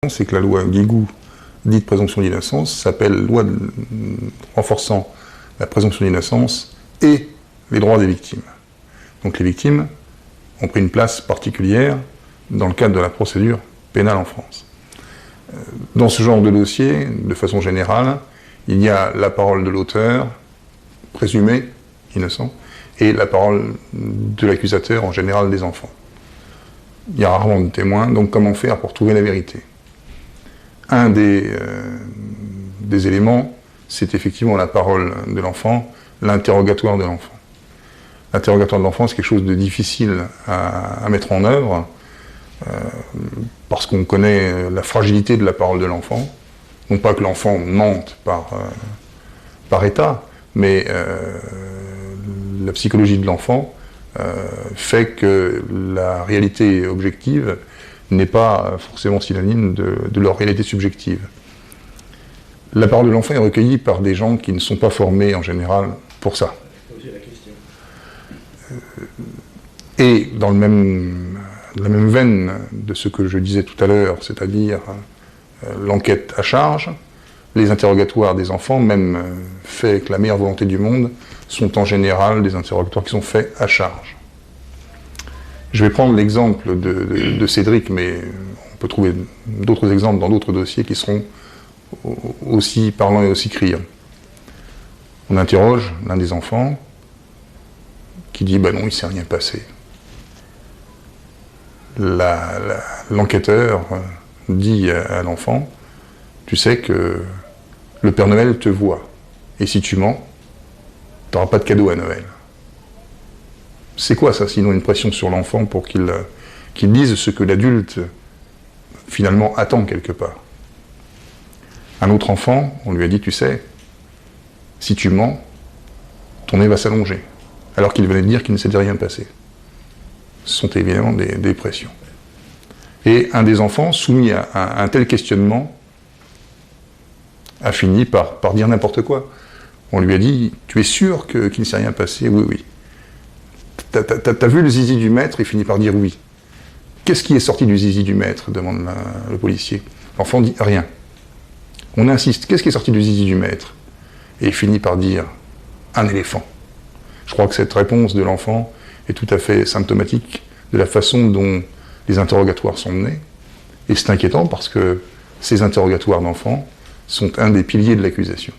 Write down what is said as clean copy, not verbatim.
C'est que la loi Guigou, dite présomption d'innocence, s'appelle loi renforçant la présomption d'innocence et les droits des victimes. Donc les victimes ont pris une place particulière dans le cadre de la procédure pénale en France. Dans ce genre de dossier, de façon générale, il y a la parole de l'auteur, présumé innocent, et la parole de l'accusateur, en général des enfants. Il y a rarement de témoins, donc comment faire pour trouver la vérité ? Un des éléments, c'est effectivement la parole de l'enfant, l'interrogatoire de l'enfant. L'interrogatoire de l'enfant, c'est quelque chose de difficile à mettre en œuvre, parce qu'on connaît la fragilité de la parole de l'enfant. Non pas que l'enfant mente par état, mais la psychologie de l'enfant fait que la réalité objective n'est pas forcément synonyme de leur réalité subjective. La parole de l'enfant est recueillie par des gens qui ne sont pas formés en général pour ça. Et dans la même veine de ce que je disais tout à l'heure, c'est-à-dire l'enquête à charge, les interrogatoires des enfants, même faits avec la meilleure volonté du monde, sont en général des interrogatoires qui sont faits à charge. Je vais prendre l'exemple de Cédric, mais on peut trouver d'autres exemples dans d'autres dossiers qui seront aussi parlants et aussi criants. On interroge l'un des enfants qui dit « ben non, il ne s'est rien passé ». L'enquêteur dit à l'enfant « tu sais que le Père Noël te voit, et si tu mens, tu n'auras pas de cadeau à Noël ». C'est quoi ça, sinon une pression sur l'enfant pour qu'il dise ce que l'adulte, finalement, attend quelque part. Un autre enfant, on lui a dit, tu sais, si tu mens, ton nez va s'allonger, alors qu'il venait de dire qu'il ne s'était rien passé. Ce sont évidemment des pressions. Et un des enfants, soumis à un tel questionnement, a fini par dire n'importe quoi. On lui a dit, tu es sûr qu'il ne s'est rien passé ? Oui, oui. T'as vu le zizi du maître ? Il finit par dire oui. Qu'est-ce qui est sorti du zizi du maître ? Demande le policier. L'enfant dit rien. On insiste. Qu'est-ce qui est sorti du zizi du maître ? Et il finit par dire un éléphant. Je crois que cette réponse de l'enfant est tout à fait symptomatique de la façon dont les interrogatoires sont menés. Et c'est inquiétant parce que ces interrogatoires d'enfants sont un des piliers de l'accusation.